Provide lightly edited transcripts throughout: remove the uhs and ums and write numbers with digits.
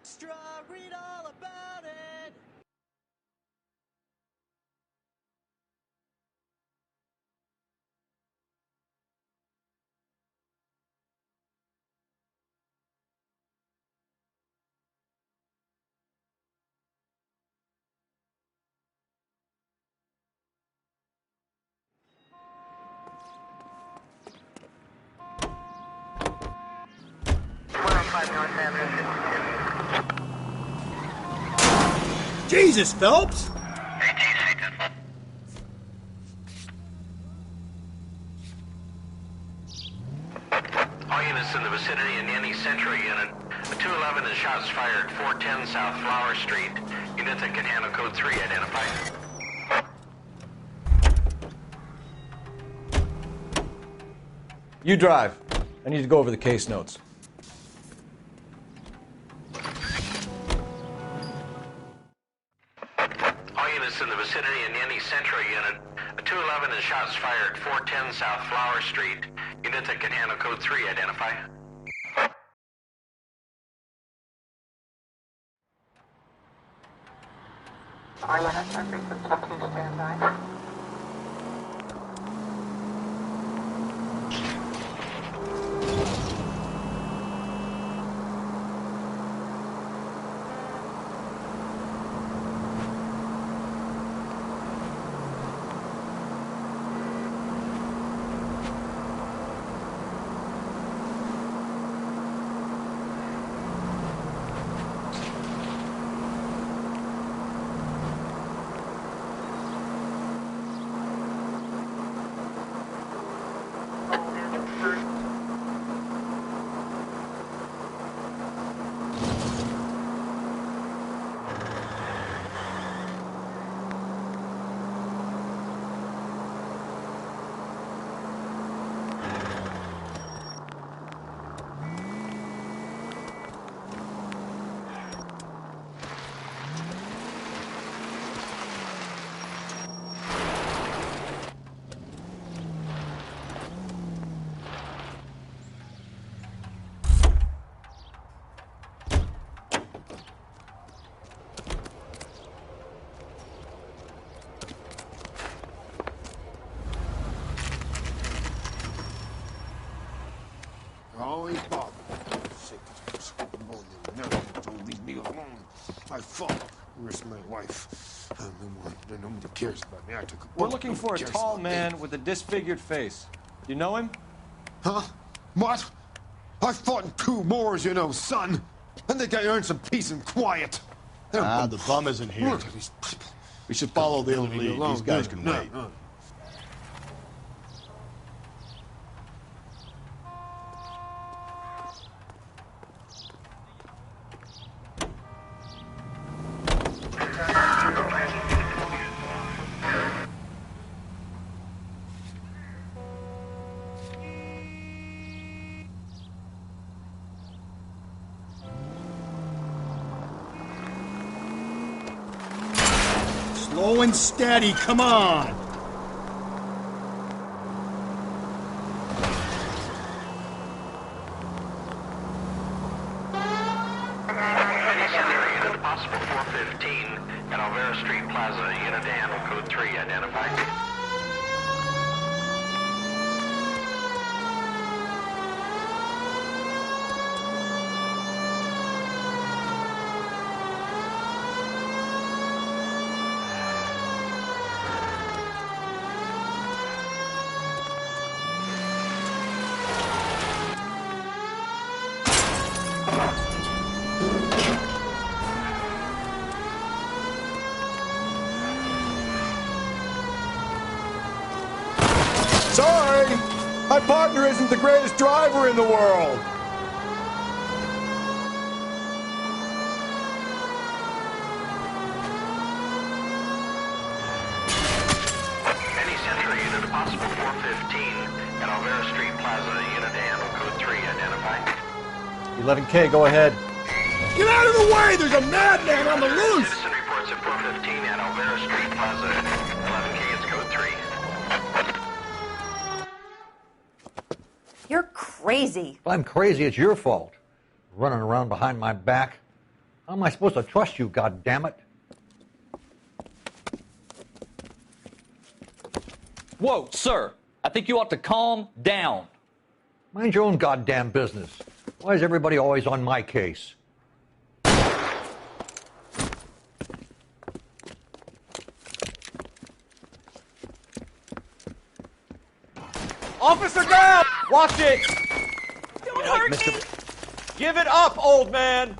Extra, read all about it. Jesus, Phelps! All units in the vicinity in any Central unit. A 211 is shots fired, 410 South Flower Street. Units that can handle code 3 identified. You drive. I need to go over the case notes. All units in the vicinity in any Central unit. A 211 is shots fired, 410 South Flower Street. Units that can handle code 3 identify. All units are free for Succ standby. Always bother. Sick of this. Don't leave me alone. I fought. Where's my wife? Nobody cares about me. I took a We're looking for a tall man with a disfigured face. You know him? Huh? What? I fought in 2 wars, you know, son. I think I earned some peace and quiet. The bum isn't here. Look at these people. We should follow the lead. These guys can wait. Slow and steady, come on! Possible 415 at Alvera Street Plaza. Unit to handle code 3 identified. Sorry! My partner isn't the greatest driver in the world! Any Central unit, possible 415 at Alvera Street Plaza. Unit to handle code 3 identified. 11K, go ahead. Get out of the way! There's a madman on the loose! Citizen reports at 415 at Alvera Street Plaza. 11K is code 3. You're crazy. If I'm crazy, it's your fault. Running around behind my back. How am I supposed to trust you, goddammit? Whoa, sir. I think you ought to calm down. Mind your own goddamn business. Why is everybody always on my case? Officer down! Watch it! Don't hurt me! Give it up, old man!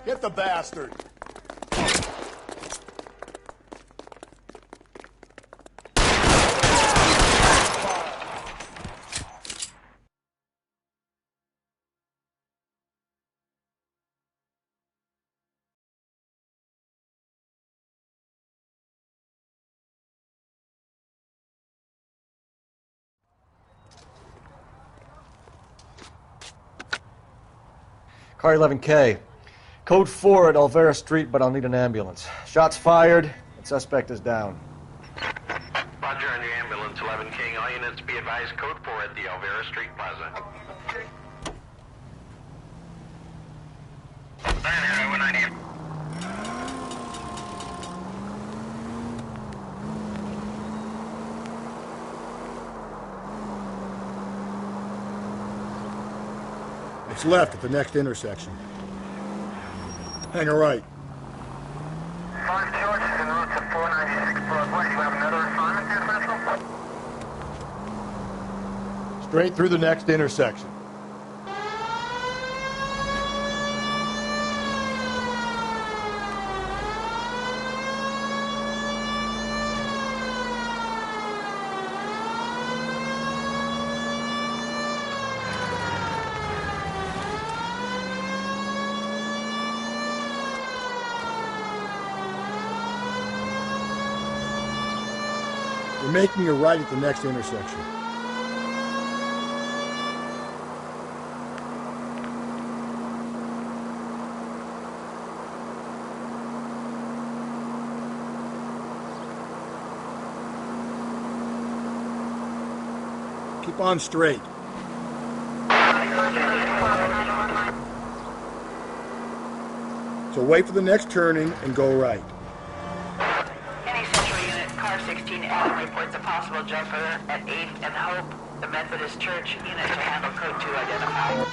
Get the bastard. Car 11K. Code 4 at Olvera Street, but I'll need an ambulance. Shots fired, and suspect is down. Roger on your ambulance, 11 King. All units be advised, code 4 at the Alvera Street Plaza. 190. It's left at the next intersection. Hang a right. 5 George, en route to 496 Broadway. You have another assignment here, Central? Straight through the next intersection. We're making a right at the next intersection. Keep on straight. So wait for the next turning and go right. Any Central unit, car 16 Adam reports a possible jumper at 8th and Hope. The Methodist Church unit to handle code 2 identified.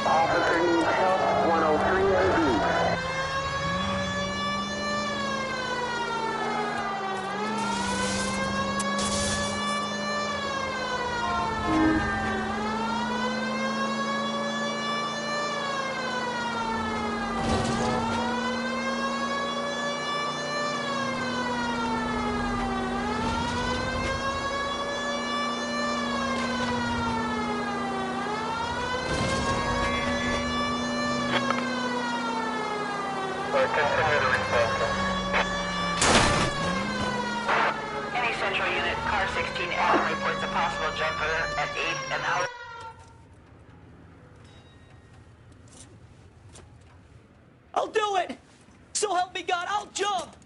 Officer needs help, 103 AD. Any Central unit, car 16 Adam reports a possible jumper at 8th and Hope. I'll do it! So help me God, I'll jump!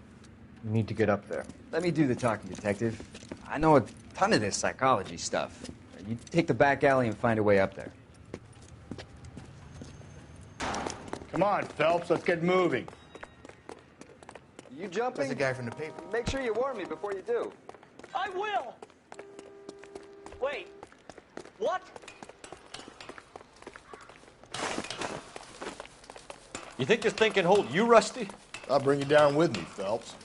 You need to get up there. Let me do the talking, Detective. I know a ton of this psychology stuff. You take the back alley and find a way up there. Come on, Phelps, let's get moving. You jumping? That's the guy from the paper. Make sure you warn me before you do. I will! Wait, what? You think this thing can hold you, Rusty? I'll bring you down with me, Phelps.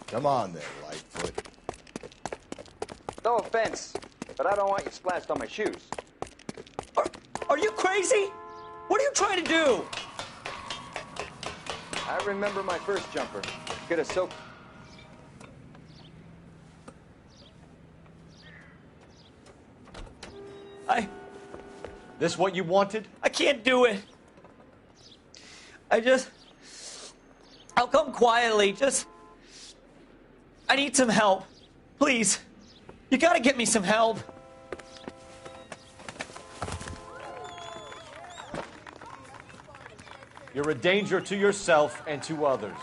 Come on then, Lightfoot. No offense, but I don't want you splashed on my shoes. Are you crazy? What are you trying to do? I remember my first jumper. Could have soaked. This what you wanted? I can't do it. I'll come quietly. I need some help. Please. You gotta get me some help. You're a danger to yourself and to others.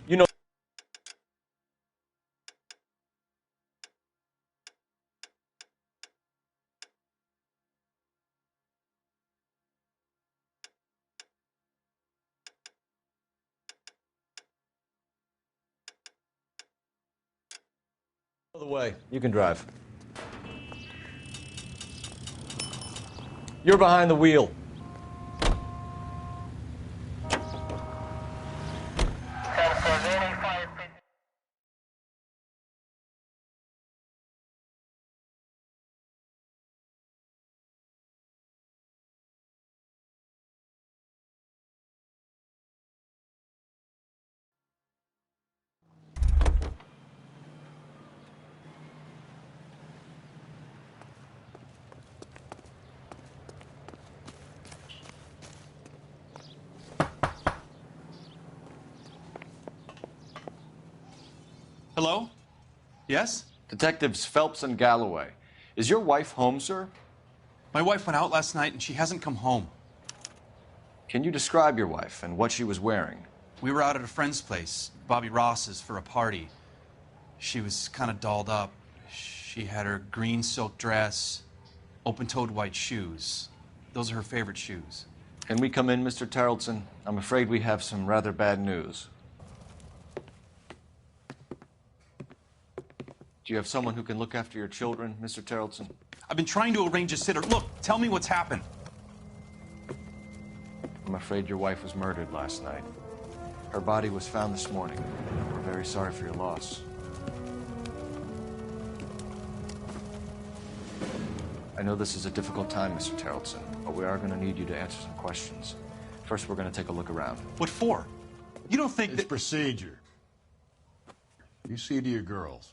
You know. The way. You can drive. You're behind the wheel. Hello? Yes? Detectives Phelps and Galloway. Is your wife home, sir? My wife went out last night and she hasn't come home. Can you describe your wife and what she was wearing? We were out at a friend's place, Bobby Ross's, for a party. She was kind of dolled up. She had her green silk dress, open-toed white shoes. Those are her favorite shoes. Can we come in, Mr. Tarleton? I'm afraid we have some rather bad news. Do you have someone who can look after your children, Mr. Tarleton? I've been trying to arrange a sitter. Look, tell me what's happened. I'm afraid your wife was murdered last night. Her body was found this morning. We're very sorry for your loss. I know this is a difficult time, Mr. Tarleton, but we are going to need you to answer some questions. First, we're going to take a look around. What for? You don't think It's that... procedure. You see to your girls.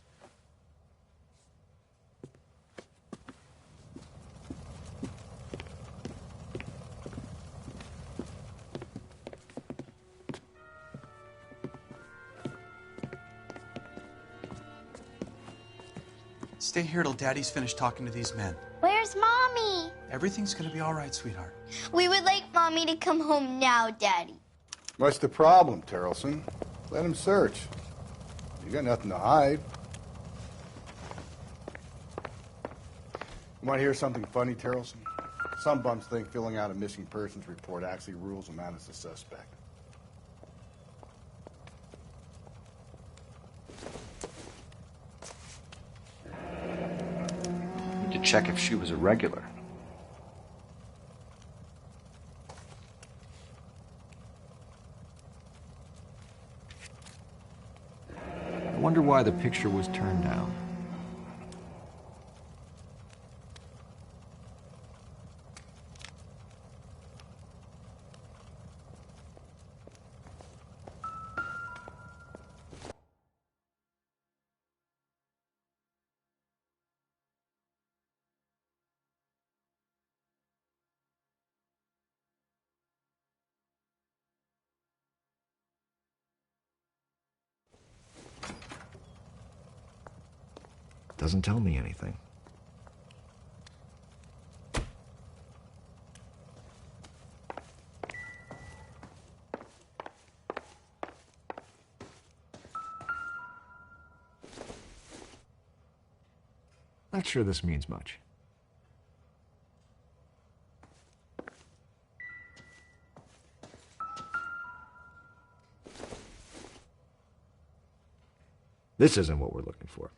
Stay here till Daddy's finished talking to these men. Where's Mommy? Everything's gonna be all right, sweetheart. We would like Mommy to come home now, Daddy. What's the problem, Tarleton? Let him search. You got nothing to hide. You want to hear something funny, Tarleton? Some bums think filling out a missing persons report actually rules them out as a suspect. To check if she was a regular. I wonder why the picture was turned down. Doesn't tell me anything. Not sure this means much. This isn't what we're looking for.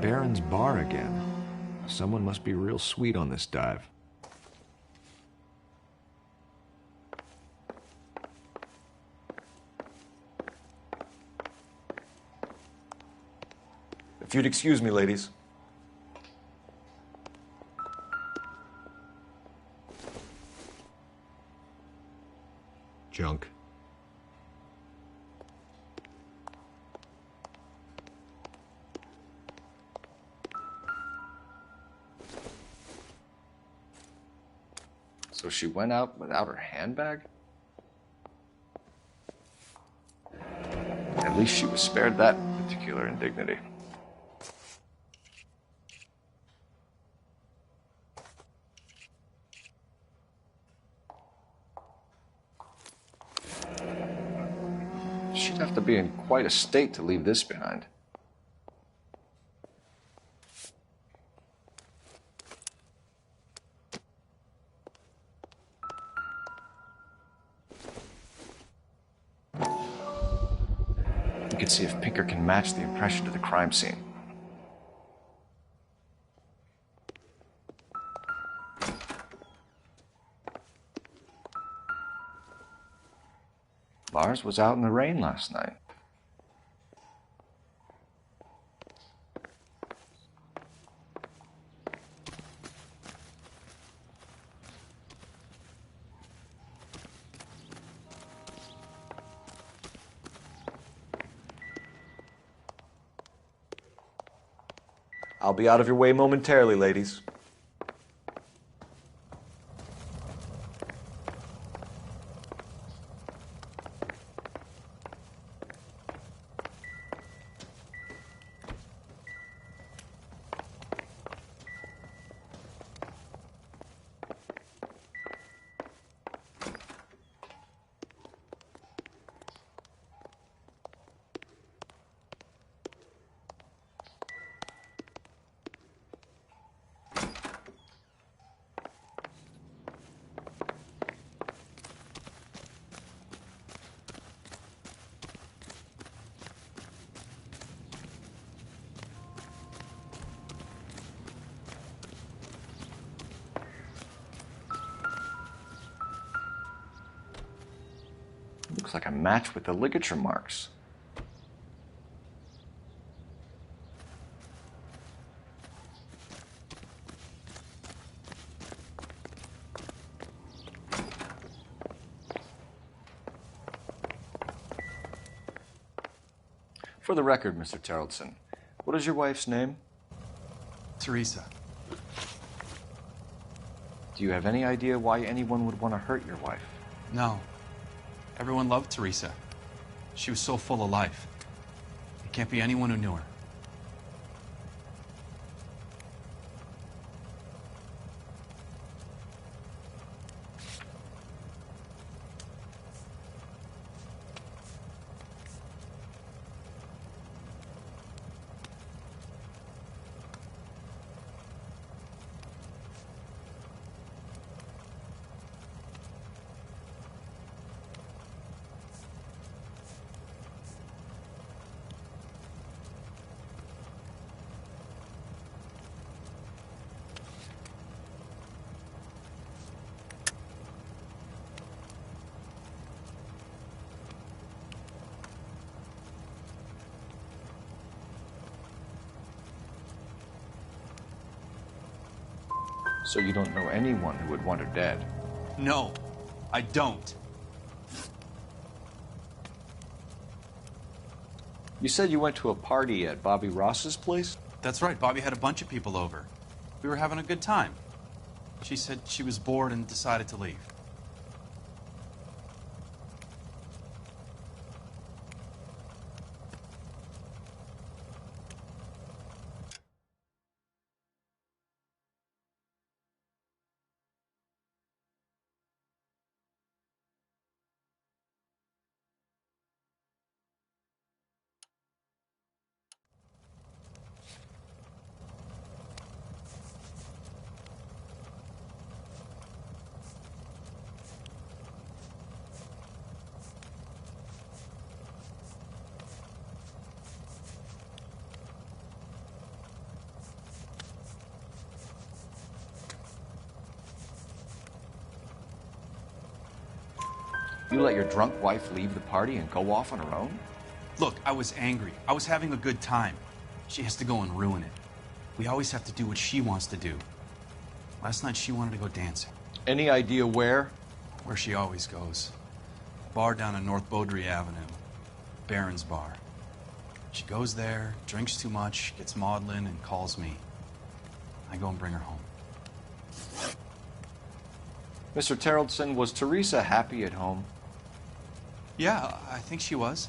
Baron's bar again. Someone must be real sweet on this dive. If you'd excuse me, ladies. Junk. So she went out without her handbag? At least she was spared that particular indignity. She'd have to be in quite a state to leave this behind. You can see if Pinker can match the impression to the crime scene. Lars was out in the rain last night. I'll be out of your way momentarily, ladies. Looks like a match with the ligature marks. For the record, Mr. Terrelson, what is your wife's name? Teresa. Do you have any idea why anyone would want to hurt your wife? No. Everyone loved Teresa. She was so full of life. It can't be anyone who knew her. So you don't know anyone who would want her dead? No, I don't. You said you went to a party at Bobby Ross's place? That's right. Bobby had a bunch of people over. We were having a good time. She said she was bored and decided to leave. You let your drunk wife leave the party and go off on her own? Look, I was angry. I was having a good time. She has to go and ruin it. We always have to do what she wants to do. Last night she wanted to go dancing. Any idea where? Where she always goes. A bar down on North Beaudry Avenue. Barron's Bar. She goes there, drinks too much, gets maudlin, and calls me. I go and bring her home. Mr. Terrellson, was Teresa happy at home? Yeah, I think she was.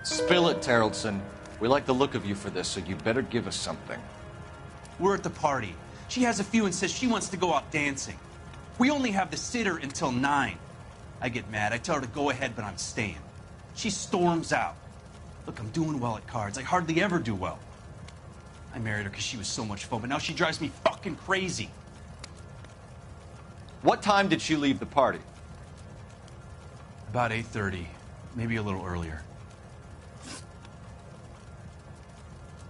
Spill it, Terrellson. We like the look of you for this, so you better give us something. We're at the party. She has a few and says she wants to go out dancing. We only have the sitter until 9. I get mad. I tell her to go ahead, but I'm staying. She storms out. Look, I'm doing well at cards. I hardly ever do well. I married her because she was so much fun, but now she drives me fucking crazy. What time did she leave the party? About 8:30, maybe a little earlier.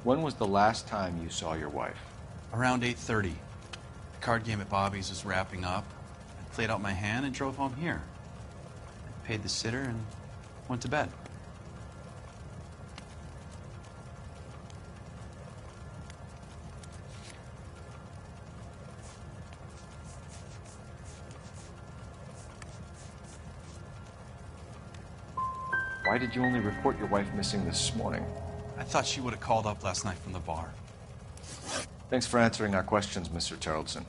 When was the last time you saw your wife? Around 8:30. The card game at Bobby's was wrapping up. I played out my hand and drove home here. I paid the sitter and went to bed. Why did you only report your wife missing this morning? I thought she would have called up last night from the bar. Thanks for answering our questions, Mr. Terrellson.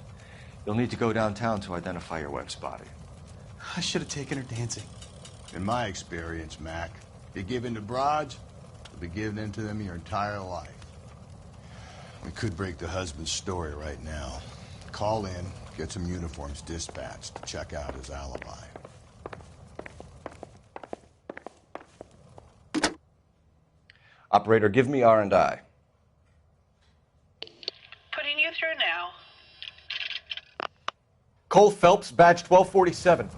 You'll need to go downtown to identify your wife's body. I should have taken her dancing. In my experience, Mac, you give in to broads, you'll be giving in to them your entire life. We could break the husband's story right now. Call in, get some uniforms dispatched to check out his alibi. Operator, give me R&I. Putting you through now. Cole Phelps, badge 1247.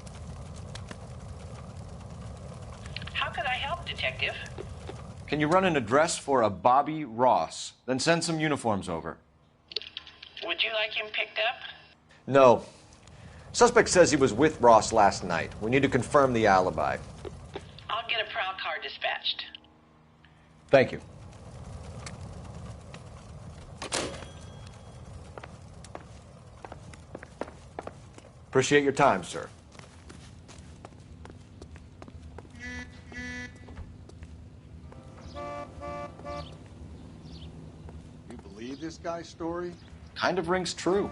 How could I help, Detective? Can you run an address for a Bobby Ross? Then send some uniforms over. Would you like him picked up? No. Suspect says he was with Ross last night. We need to confirm the alibi. I'll get a prowl car dispatched. Thank you. Appreciate your time, sir. You believe this guy's story? Kind of rings true.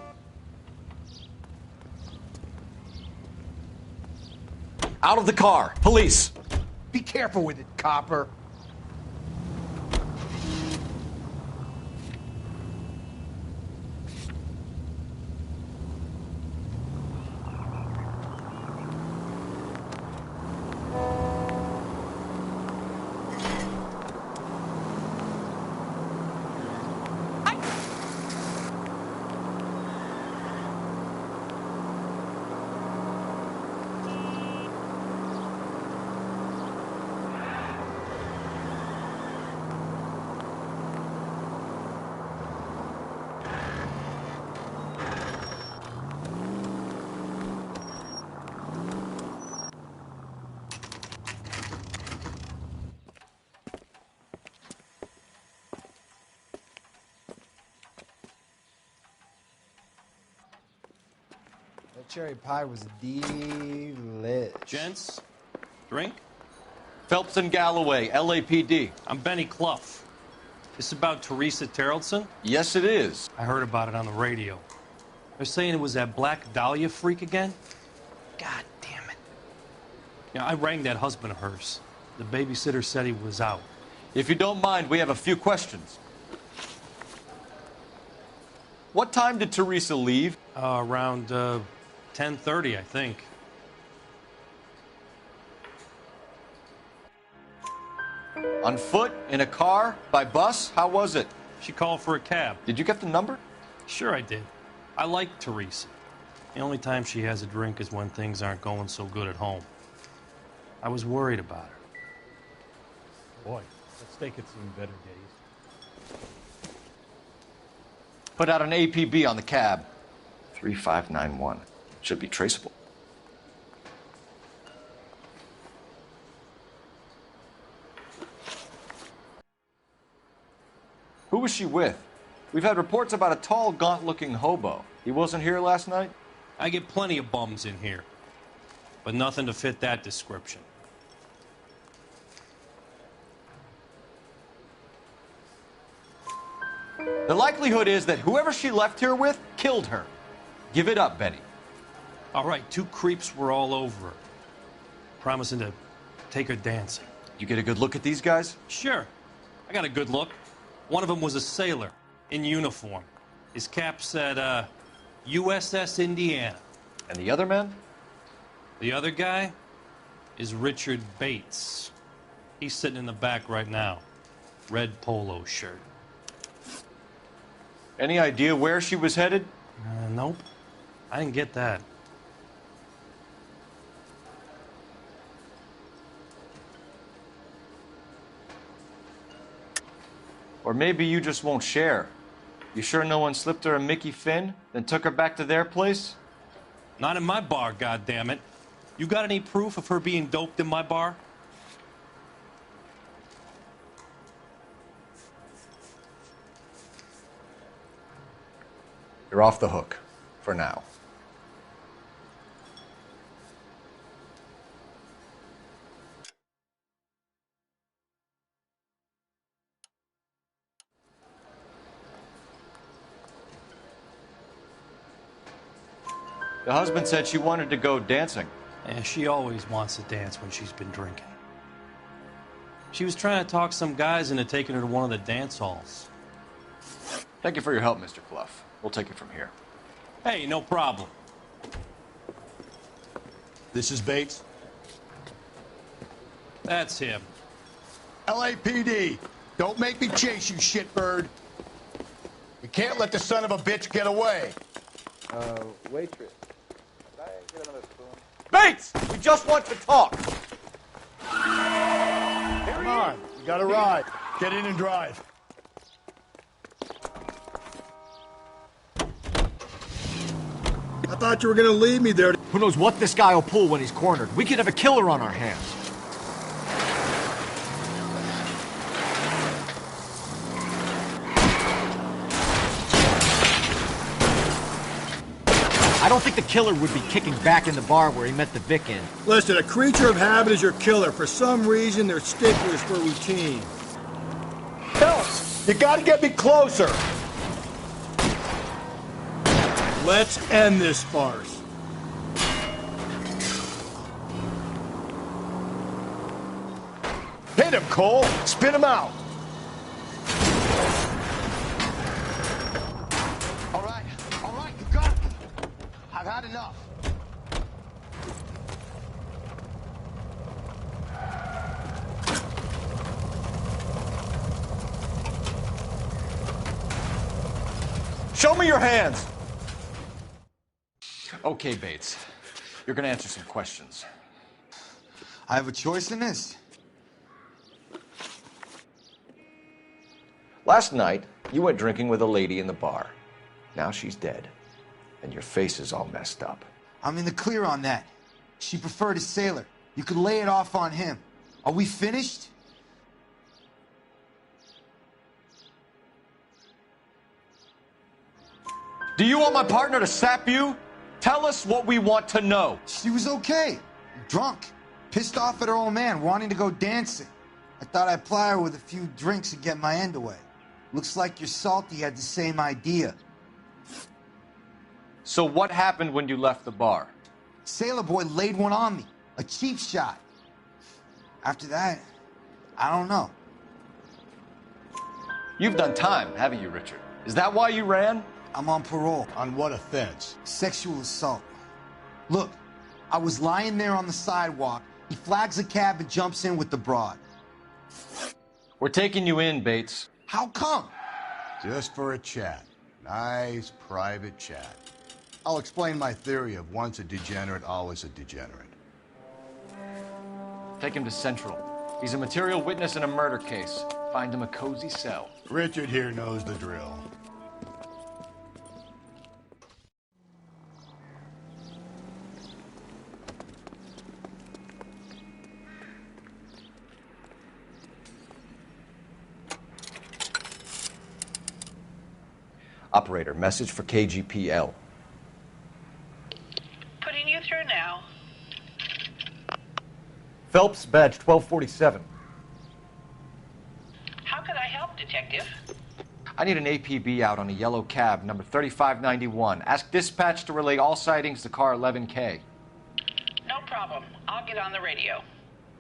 Out of the car! Police! Be careful with it, copper. That cherry pie was delish. Gents, drink? Phelps and Galloway, LAPD. I'm Benny Clough. This about Teresa Terrellson? Yes, it is. I heard about it on the radio. They're saying it was that Black Dahlia freak again? God damn it. Yeah, I rang that husband of hers. The babysitter said he was out. If you don't mind, we have a few questions. What time did Teresa leave? Around 10:30, I think. On foot? In a car? By bus? How was it? She called for a cab. Did you get the number? Sure I did. I like Teresa. The only time she has a drink is when things aren't going so good at home. I was worried about her. Boy, let's take it some better days. Put out an APB on the cab. 3591. Should be traceable. Who was she with? We've had reports about a tall, gaunt-looking hobo. He wasn't here last night? I get plenty of bums in here, but nothing to fit that description. The likelihood is that whoever she left here with killed her. Give it up, Benny. All right, 2 creeps were all over her, promising to take her dancing. You get a good look at these guys? Sure. I got a good look. One of them was a sailor in uniform. His cap said, USS Indiana. And the other man? The other guy is Richard Bates. He's sitting in the back right now. Red polo shirt. Any idea where she was headed? Nope. I didn't get that. Or maybe you just won't share. You sure no one slipped her a Mickey Finn, then took her back to their place? Not in my bar, goddammit. You got any proof of her being doped in my bar? You're off the hook. For now. The husband said she wanted to go dancing. Yeah, she always wants to dance when she's been drinking. She was trying to talk some guys into taking her to one of the dance halls. Thank you for your help, Mr. Clough. We'll take it from here. Hey, no problem. This is Bates. That's him. LAPD, don't make me chase you, shitbird. We can't let the son of a bitch get away. Waitress. Bates! We just want to talk! Come on, you got a ride. Get in and drive. I thought you were gonna leave me there. Who knows what this guy will pull when he's cornered? We could have a killer on our hands. I don't think the killer would be kicking back in the bar where he met the Vic in. Listen, a creature of habit is your killer. For some reason, they're sticklers for routine. Phelps, you gotta get me closer. Let's end this farce. Hit him, Cole. Spin him out. All right, you got me. I've had enough. Show me your hands! Okay, Bates. You're gonna answer some questions. I have a choice in this. Last night, you went drinking with a lady in the bar. Now she's dead. And your face is all messed up. I'm in the clear on that. She preferred a sailor. You could lay it off on him. Are we finished? Do you want my partner to sap you? Tell us what we want to know. She was okay. Drunk. Pissed off at her old man, wanting to go dancing. I thought I'd ply her with a few drinks and get my end away. Looks like your Salty had the same idea. So what happened when you left the bar? Sailor boy laid one on me. A cheap shot. After that, I don't know. You've done time, haven't you, Richard? Is that why you ran? I'm on parole. On what offense? Sexual assault. Look, I was lying there on the sidewalk. He flags a cab and jumps in with the broad. We're taking you in, Bates. How come? Just for a chat. Nice, private chat. I'll explain my theory of once a degenerate, always a degenerate. Take him to Central. He's a material witness in a murder case. Find him a cozy cell. Richard here knows the drill. Operator, message for KGPL. Putting you through now. Phelps, badge 1247. How could I help, Detective? I need an APB out on a yellow cab, number 3591. Ask dispatch to relay all sightings to car 11K. No problem. I'll get on the radio.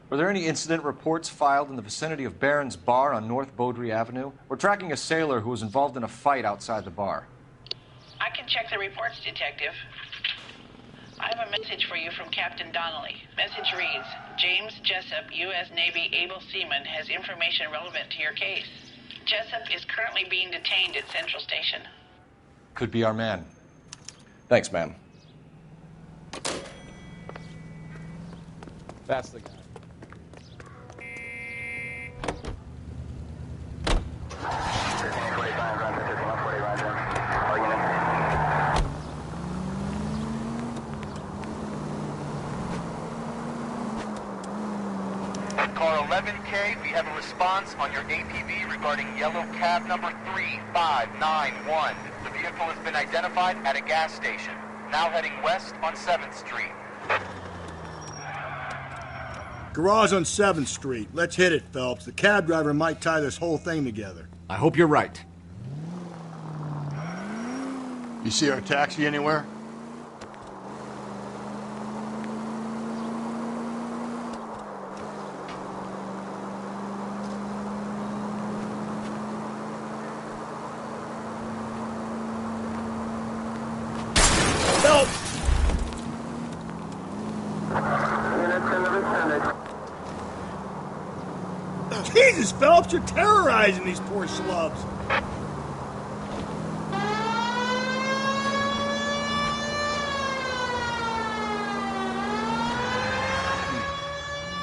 Were there any incident reports filed in the vicinity of Barron's Bar on North Beaudry Avenue? We're tracking a sailor who was involved in a fight outside the bar. I can check the reports, Detective. I have a message for you from Captain Donnelly. Message reads, James Jessup, U.S. Navy able seaman, has information relevant to your case. Jessup is currently being detained at Central Station. Could be our man. Thanks, ma'am. That's the guy. Car 11K, we have a response on your APB regarding yellow cab number 3591. The vehicle has been identified at a gas station, now heading west on 7th Street. Garage on 7th Street. Let's hit it, Phelps. The cab driver might tie this whole thing together. I hope you're right. You see our taxi anywhere? Jesus, Phelps, you're terrorizing these poor slubs.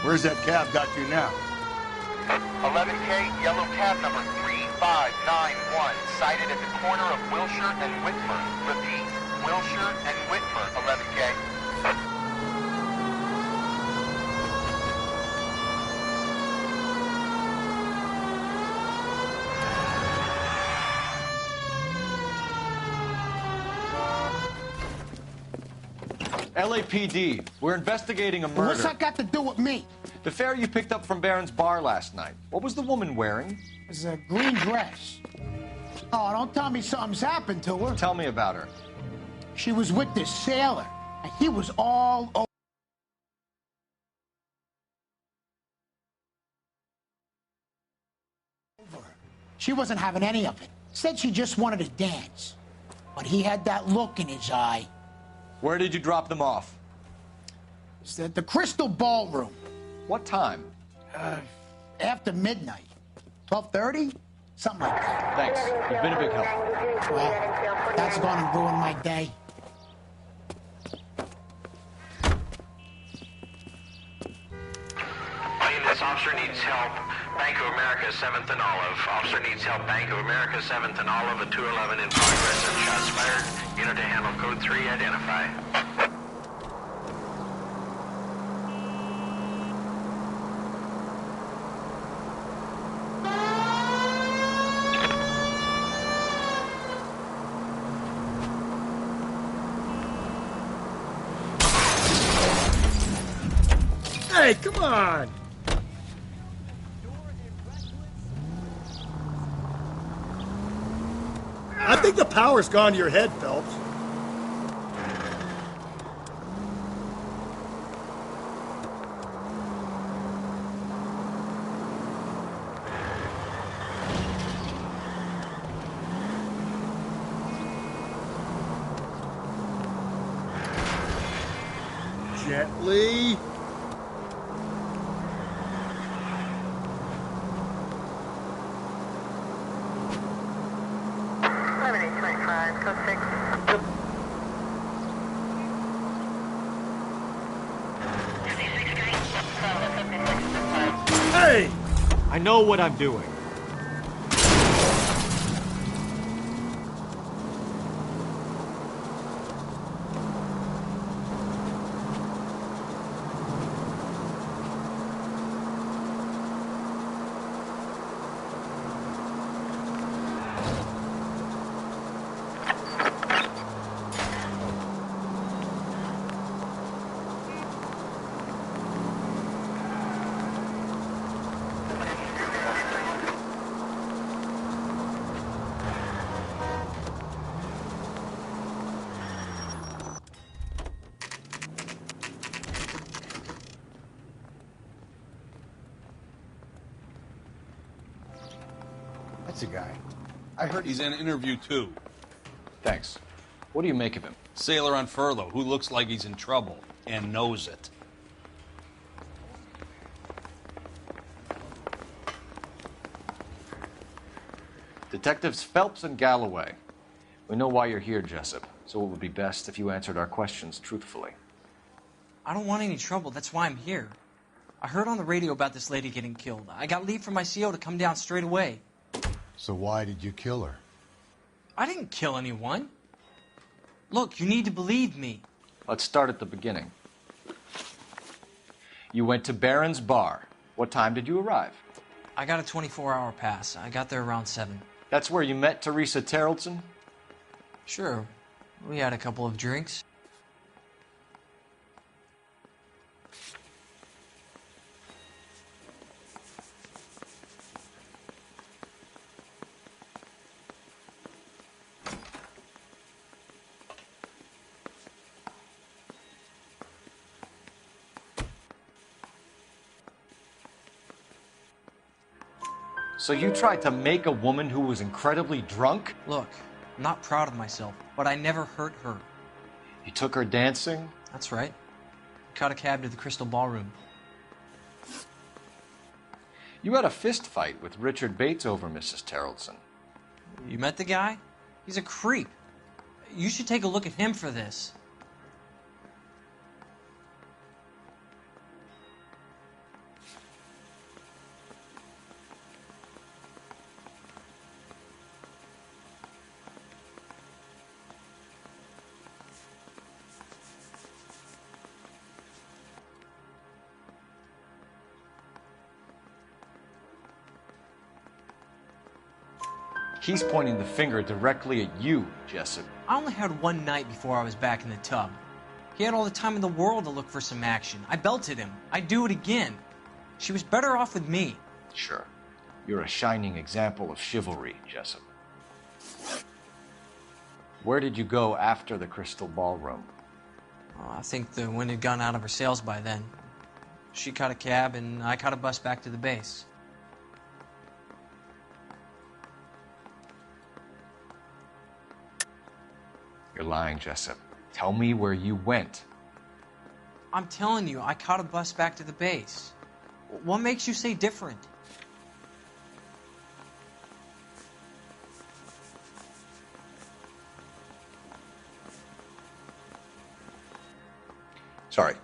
Where's that cab got you now? 11K, yellow cab number 3591, sighted at the corner of Wilshire and Whitmer. Repeat, Wilshire and Whitmer, 11K. LAPD, we're investigating a murder. What's that got to do with me? The fare you picked up from Barron's Bar last night. What was the woman wearing? It's a green dress. Oh, don't tell me something's happened to her. Tell me about her. She was with this sailor, and he was all over her. She wasn't having any of it. Said she just wanted to dance. But he had that look in his eye. Where did you drop them off? It's at the Crystal Ballroom. What time? After midnight. 12:30? Something like that. Thanks. You've been a big help. Well, that's gonna ruin my day. This officer needs help. Bank of America, 7th and Olive. Officer needs help. Bank of America, 7th and Olive. A 211 in progress and shots fired. Unit to handle code 3. Identify. Hey, come on! I think the power's gone to your head, Phelps. Gently. Hey! I know what I'm doing. That's a guy. I heard he's in an interview, too. Thanks. What do you make of him? Sailor on furlough who looks like he's in trouble and knows it. Detectives Phelps and Galloway. We know why you're here, Jessup, so it would be best if you answered our questions truthfully. I don't want any trouble. That's why I'm here. I heard on the radio about this lady getting killed. I got leave from my CO to come down straight away. So why did you kill her? I didn't kill anyone. Look, you need to believe me. Let's start at the beginning. You went to Barron's Bar. What time did you arrive? I got a 24-hour pass. I got there around 7. That's where you met Teresa Terrellson? Sure. We had a couple of drinks. So you tried to make a woman who was incredibly drunk? Look, I'm not proud of myself, but I never hurt her. You took her dancing? That's right. Caught a cab to the Crystal Ballroom. You had a fist fight with Richard Bates over Mrs. Terrellson. You met the guy? He's a creep. You should take a look at him for this. He's pointing the finger directly at you, Jessup. I only had one night before I was back in the tub. He had all the time in the world to look for some action. I belted him. I'd do it again. She was better off with me. Sure. You're a shining example of chivalry, Jessup. Where did you go after the Crystal Ballroom? Oh, I think the wind had gone out of her sails by then. She caught a cab, and I caught a bus back to the base. You're lying, Jessup. Tell me where you went. I'm telling you, I caught a bus back to the base. What makes you say different? Sorry.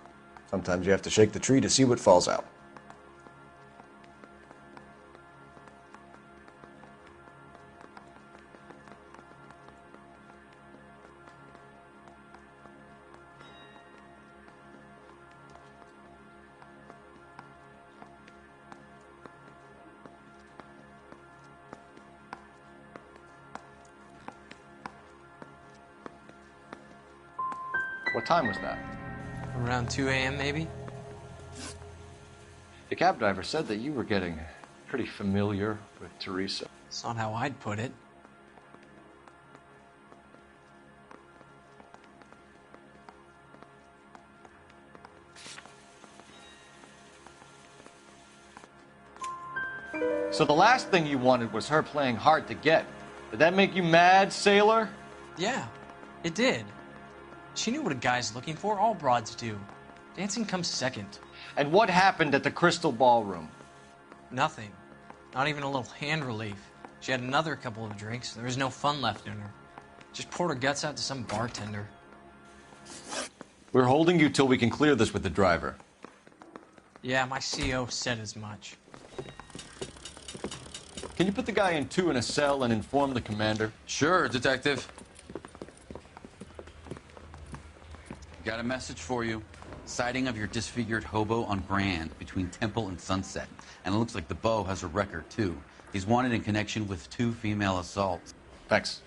Sometimes you have to shake the tree to see what falls out. What time was that? Around 2 a.m. maybe? The cab driver said that you were getting pretty familiar with Teresa. It's not how I'd put it. So the last thing you wanted was her playing hard to get. Did that make you mad, sailor? Yeah, it did. She knew what a guy's looking for. All broads do. Dancing comes second. And what happened at the Crystal Ballroom? Nothing. Not even a little hand relief. She had another couple of drinks. There was no fun left in her. Just poured her guts out to some bartender. We're holding you till we can clear this with the driver. Yeah, my CO said as much. Can you put the guy in 2 in a cell and inform the commander? Sure, Detective. Got a message for you. Sighting of your disfigured hobo on Grand between Temple and Sunset. And it looks like the beau has a record, too. He's wanted in connection with 2 female assaults. Thanks.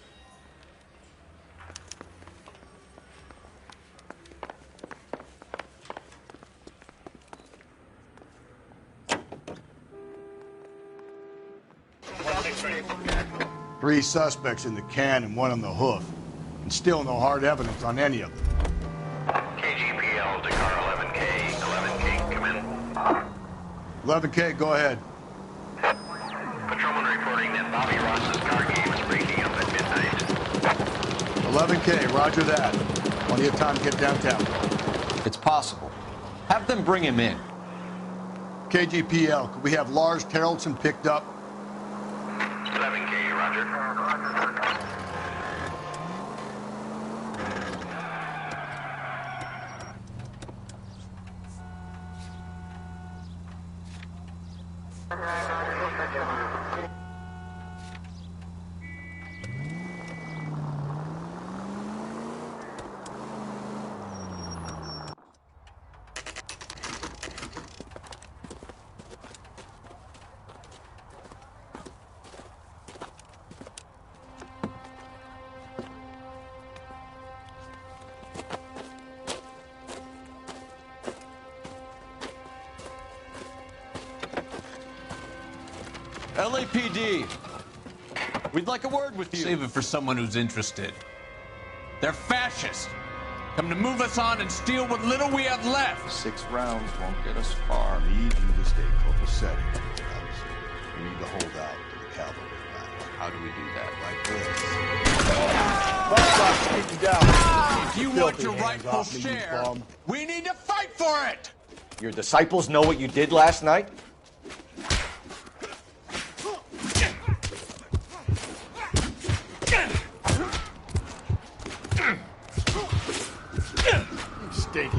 Three suspects in the can and 1 on the hoof. And still no hard evidence on any of them. KGPL to car 11K. 11K, come in. 11K, go ahead. Patrolman reporting that Bobby Ross's car game is breaking up at midnight. 11K, roger that. Plenty of time to get downtown. It's possible. Have them bring him in. KGPL, could we have Lars Terrelson picked up? 11K, roger. LAPD, we'd like a word with you. Save it for someone who's interested. They're fascists. Come to move us on and steal what little we have left. 6 rounds won't get us far. We need you to stay copacetic. We need to hold out to the cavalry line. How do we do that? Like this. If you want your rightful share, we need to fight for it. Your disciples know what you did last night? Stinky.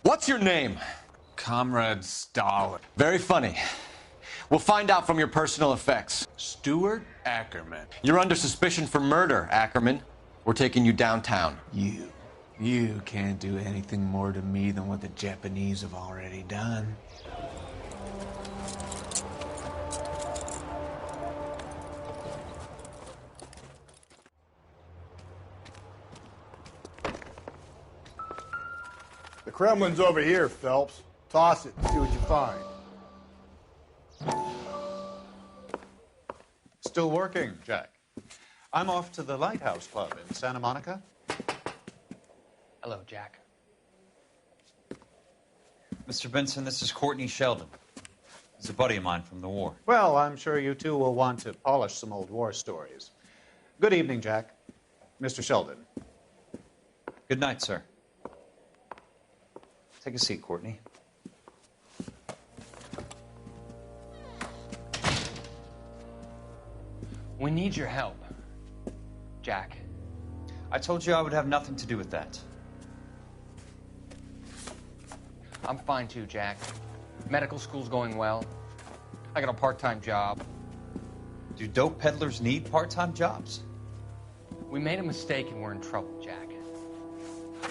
What's your name? Comrade Stalin. Very funny. We'll find out from your personal effects. Stuart Ackerman. You're under suspicion for murder, Ackerman. We're taking you downtown. You can't do anything more to me than what the Japanese have already done. The Kremlin's over here, Phelps. Toss it and see what you find. Still working, Jack. I'm off to the Lighthouse Club in Santa Monica. Hello, Jack. Mr. Benson, this is Courtney Sheldon. He's a buddy of mine from the war. Well, I'm sure you two will want to polish some old war stories. Good evening, Jack. Mr. Sheldon. Good night, sir. Take a seat, Courtney. We need your help, Jack. I told you I would have nothing to do with that. I'm fine too, Jack. Medical school's going well. I got a part-time job. Do dope peddlers need part-time jobs? We made a mistake and we're in trouble, Jack.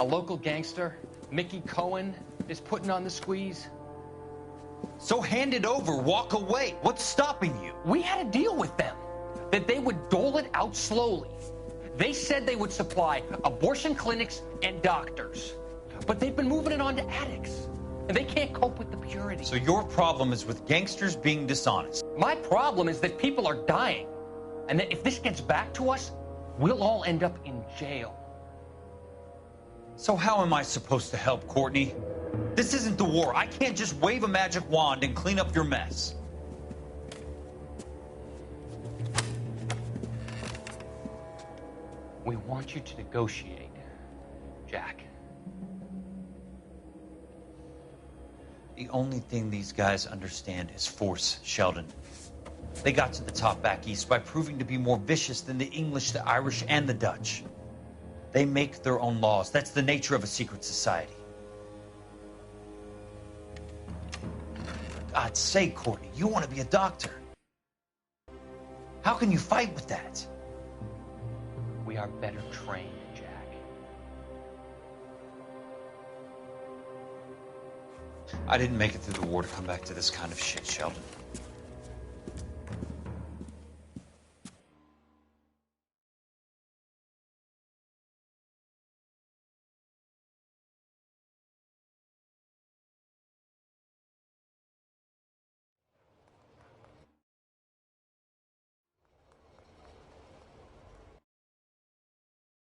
A local gangster, Mickey Cohen, is putting on the squeeze. So hand it over, walk away. What's stopping you? We had a deal with them that they would dole it out slowly. They said they would supply abortion clinics and doctors, but they've been moving it on to addicts, and they can't cope with the purity. So your problem is with gangsters being dishonest. My problem is that people are dying, and that if this gets back to us, we'll all end up in jail. So how am I supposed to help, Courtney? This isn't the war. I can't just wave a magic wand and clean up your mess. We want you to negotiate, Jack. The only thing these guys understand is force, Sheldon. They got to the top back east by proving to be more vicious than the English, the Irish, and the Dutch. They make their own laws. That's the nature of a secret society. For God's sake, Courtney, you want to be a doctor. How can you fight with that? We are better trained, Jack. I didn't make it through the war to come back to this kind of shit, Sheldon.